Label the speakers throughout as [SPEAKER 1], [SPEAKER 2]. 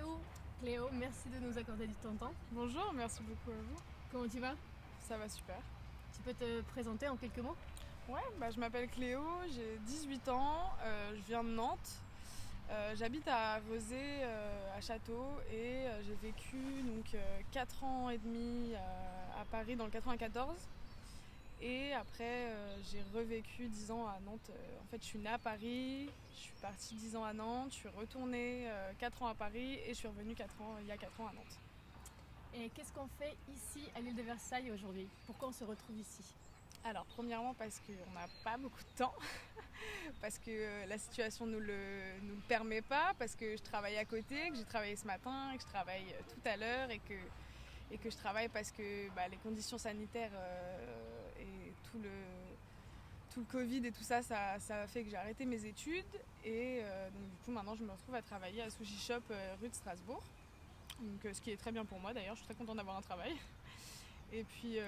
[SPEAKER 1] Cléo. Cléo, merci de nous accorder du temps.
[SPEAKER 2] Bonjour, merci beaucoup à vous.
[SPEAKER 1] Comment tu vas?
[SPEAKER 2] Ça va super.
[SPEAKER 1] Tu peux te présenter en quelques mots?
[SPEAKER 2] Ouais, je m'appelle Cléo, j'ai 18 ans, je viens de Nantes. J'habite à Rezé, à Château, et j'ai vécu donc 4 ans et demi à Paris dans le 94. Et après, j'ai revécu 10 ans à Nantes. En fait, je suis née à Paris, je suis partie 10 ans à Nantes, je suis retournée 4 ans à Paris et je suis revenue il y a 4 ans à Nantes.
[SPEAKER 1] Et qu'est-ce qu'on fait ici à l'île de Versailles aujourd'hui? Pourquoi on se retrouve ici?
[SPEAKER 2] Alors, premièrement, parce qu'on n'a pas beaucoup de temps, parce que la situation nous le permet pas, parce que je travaille à côté, que j'ai travaillé ce matin, que je travaille tout à l'heure et que je travaille parce que les conditions sanitaires et tout le Covid et tout ça, ça a fait que j'ai arrêté mes études. Et donc du coup, maintenant, je me retrouve à travailler à Sushi Shop rue de Strasbourg. Donc, ce qui est très bien pour moi d'ailleurs, je suis très contente d'avoir un travail. Et puis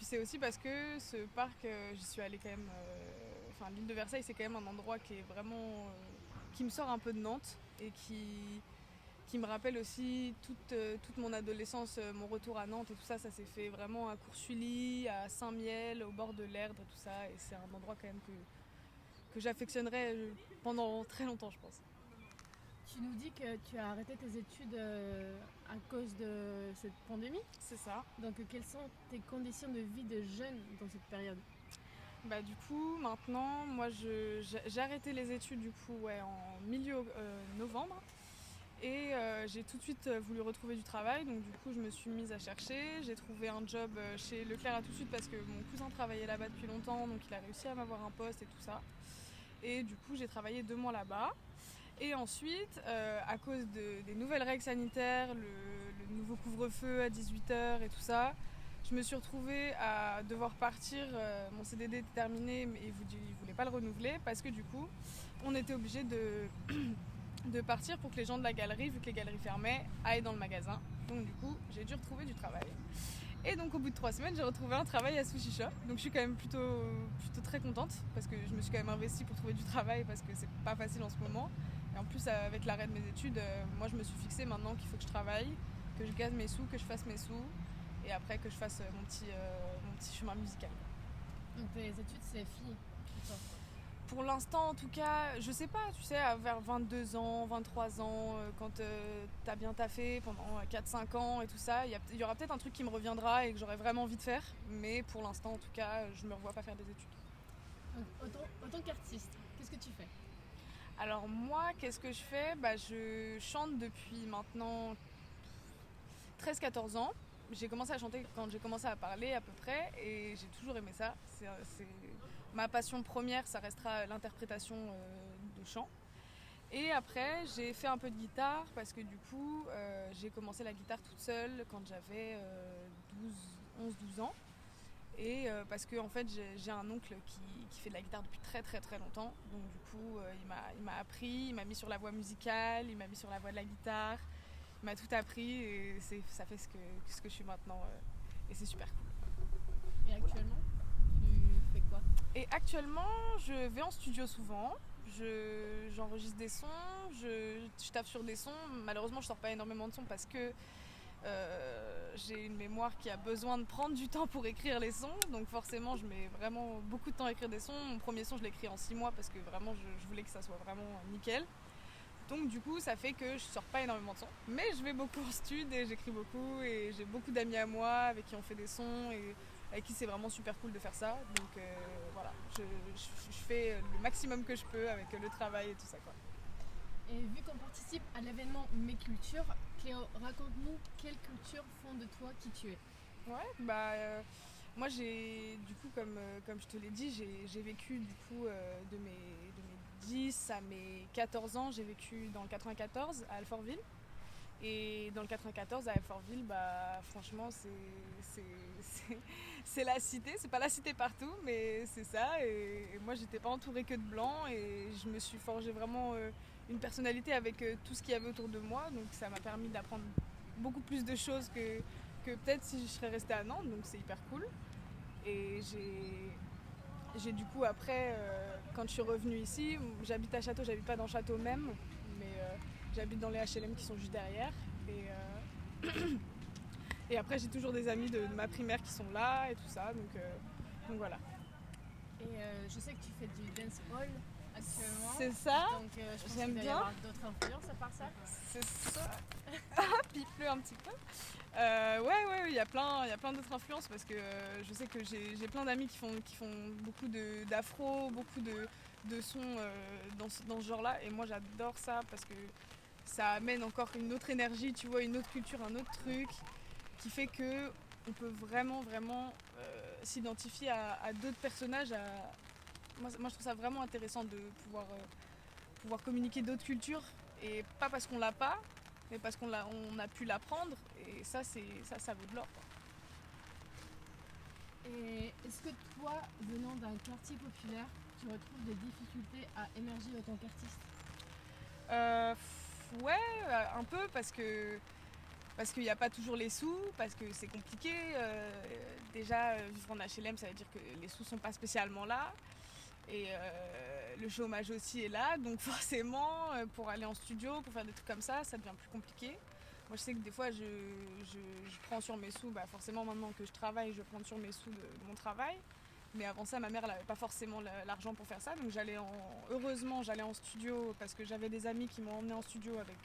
[SPEAKER 2] c'est aussi parce que ce parc, j'y suis allée quand même. Enfin, l'île de Versailles, c'est quand même un endroit qui est vraiment. Qui me sort un peu de Nantes et qui me rappelle aussi toute mon adolescence, mon retour à Nantes et tout ça. Ça s'est fait vraiment à Coursully, à Saint-Miel, au bord de l'Erdre et tout ça. Et c'est un endroit quand même que j'affectionnerai pendant très longtemps, je pense.
[SPEAKER 1] Tu nous dis que tu as arrêté tes études à cause de cette pandémie.
[SPEAKER 2] C'est ça.
[SPEAKER 1] Donc quelles sont tes conditions de vie de jeune dans cette période?
[SPEAKER 2] Du coup, maintenant, moi, j'ai arrêté les études du coup, ouais, en milieu novembre. Et j'ai tout de suite voulu retrouver du travail, donc du coup je me suis mise à chercher. J'ai trouvé un job chez Leclerc à tout de suite parce que mon cousin travaillait là-bas depuis longtemps, donc il a réussi à m'avoir un poste et tout ça. Et du coup j'ai travaillé 2 mois là-bas. Et ensuite, à cause des nouvelles règles sanitaires, le nouveau couvre-feu à 18h et tout ça, je me suis retrouvée à devoir partir. Mon CDD était terminé, mais ils ne voulaient pas le renouveler parce que du coup on était obligé de partir pour que les gens de la galerie, vu que les galeries fermaient, aillent dans le magasin. Donc du coup, j'ai dû retrouver du travail. Et donc au bout de 3 semaines, j'ai retrouvé un travail à Sushi Shop. Donc je suis quand même plutôt très contente parce que je me suis quand même investie pour trouver du travail parce que c'est pas facile en ce moment. Et en plus, avec l'arrêt de mes études, moi je me suis fixée maintenant qu'il faut que je travaille, que je gagne mes sous, que je fasse mes sous et après que je fasse mon petit chemin musical.
[SPEAKER 1] Donc tes études c'est fini pour toi?
[SPEAKER 2] Pour l'instant, en tout cas, je sais pas, tu sais, vers 22 ans, 23 ans, quand t'as bien taffé pendant 4-5 ans et tout ça, il y aura peut-être un truc qui me reviendra et que j'aurais vraiment envie de faire. Mais pour l'instant, en tout cas, je me revois pas faire des études.
[SPEAKER 1] Donc, en tant qu'artiste, qu'est-ce que tu fais?
[SPEAKER 2] Alors moi, qu'est-ce que je fais? Je chante depuis maintenant 13-14 ans. J'ai commencé à chanter quand j'ai commencé à parler à peu près et j'ai toujours aimé ça. C'est ma passion première, ça restera l'interprétation de chant. Et après, j'ai fait un peu de guitare parce que du coup, j'ai commencé la guitare toute seule quand j'avais 11-12 ans. Et parce que en fait, j'ai un oncle qui fait de la guitare depuis très très très longtemps. Donc du coup, il m'a appris, il m'a mis sur la voie musicale, il m'a mis sur la voie de la guitare. Il m'a tout appris et ça fait ce que je suis maintenant. Et c'est super cool.
[SPEAKER 1] Et actuellement, tu fais quoi?
[SPEAKER 2] Et actuellement, je vais en studio souvent. J'enregistre des sons, je tape sur des sons. Malheureusement, je sors pas énormément de sons parce que j'ai une mémoire qui a besoin de prendre du temps pour écrire les sons. Donc forcément, je mets vraiment beaucoup de temps à écrire des sons. Mon premier son, je l'ai écrit en 6 mois parce que vraiment, je voulais que ça soit vraiment nickel. Donc du coup, ça fait que je sors pas énormément de sons. Mais je vais beaucoup en stud et j'écris beaucoup. Et j'ai beaucoup d'amis à moi avec qui on fait des sons et avec qui c'est vraiment super cool de faire ça. Donc voilà, je fais le maximum que je peux avec le travail et tout ça, quoi.
[SPEAKER 1] Et vu qu'on participe à l'événement Mes Cultures, Cléo, raconte-nous quelles cultures font de toi qui tu es.
[SPEAKER 2] Ouais, moi j'ai, du coup, comme je te l'ai dit, j'ai vécu du coup de mes 10 à mes 14 ans, j'ai vécu dans le 94 à Alfortville. Et dans le 94 à Alfortville, franchement, c'est la cité. C'est pas la cité partout, mais c'est ça. Et moi, j'étais pas entourée que de blancs et je me suis forgé vraiment une personnalité avec tout ce qu'il y avait autour de moi. Donc ça m'a permis d'apprendre beaucoup plus de choses que peut-être si je serais restée à Nantes. Donc c'est hyper cool. Et j'ai du coup après, quand je suis revenue ici, j'habite à Château, j'habite pas dans Château même, mais J'habite dans les HLM qui sont juste derrière. Et après, j'ai toujours des amis de ma primaire qui sont là et tout ça. Donc voilà.
[SPEAKER 1] Et je sais que tu fais du dance hall actuellement.
[SPEAKER 2] C'est ça.
[SPEAKER 1] Donc je pense
[SPEAKER 2] J'aime
[SPEAKER 1] qu'il doit y
[SPEAKER 2] bien.
[SPEAKER 1] avoir d'autres influences à part ça.
[SPEAKER 2] C'est ça. Puis il pleut un petit peu. Ouais, il y a plein d'autres influences parce que je sais que j'ai plein d'amis qui font beaucoup d'afro, beaucoup de sons dans ce genre-là. Et moi, j'adore ça parce que ça amène encore une autre énergie, tu vois, une autre culture, un autre truc qui fait que on peut vraiment s'identifier à d'autres personnages. Moi, je trouve ça vraiment intéressant de pouvoir communiquer d'autres cultures et pas parce qu'on l'a pas, mais parce qu'on a pu l'apprendre et ça vaut de l'or, quoi.
[SPEAKER 1] Et est-ce que toi, venant d'un quartier populaire, tu retrouves des difficultés à émerger en tant qu'artiste?
[SPEAKER 2] Ouais, un peu parce qu'il n'y a pas toujours les sous, parce que c'est compliqué. Déjà, vivre en HLM, ça veut dire que les sous sont pas spécialement là. Et le chômage aussi est là, donc forcément, pour aller en studio, pour faire des trucs comme ça devient plus compliqué. Moi, je sais que des fois, je prends sur mes sous, forcément, maintenant que je travaille, je prends sur mes sous de mon travail. Mais avant ça, ma mère n'avait pas forcément l'argent pour faire ça, donc heureusement, j'allais en studio parce que j'avais des amis qui m'ont emmené en studio avec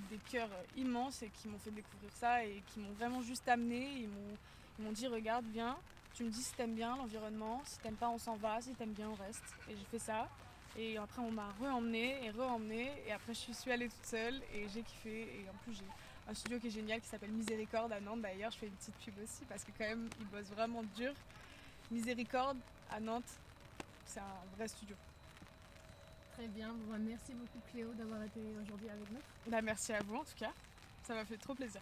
[SPEAKER 2] des cœurs immenses et qui m'ont fait découvrir ça et qui m'ont vraiment juste amené. Ils m'ont dit regarde, viens, tu me dis si t'aimes bien l'environnement, si t'aimes pas on s'en va, si t'aimes bien on reste. Et j'ai fait ça. Et après on m'a re-emmenée et après je suis allée toute seule et j'ai kiffé. Et en plus j'ai un studio qui est génial qui s'appelle Miséricorde à Nantes d'ailleurs. Je fais une petite pub aussi parce que quand même ils bossent vraiment dur. Miséricorde à Nantes, c'est un vrai studio.
[SPEAKER 1] Très bien, merci beaucoup Cléo d'avoir été aujourd'hui avec nous.
[SPEAKER 2] Merci à vous en tout cas, ça m'a fait trop plaisir.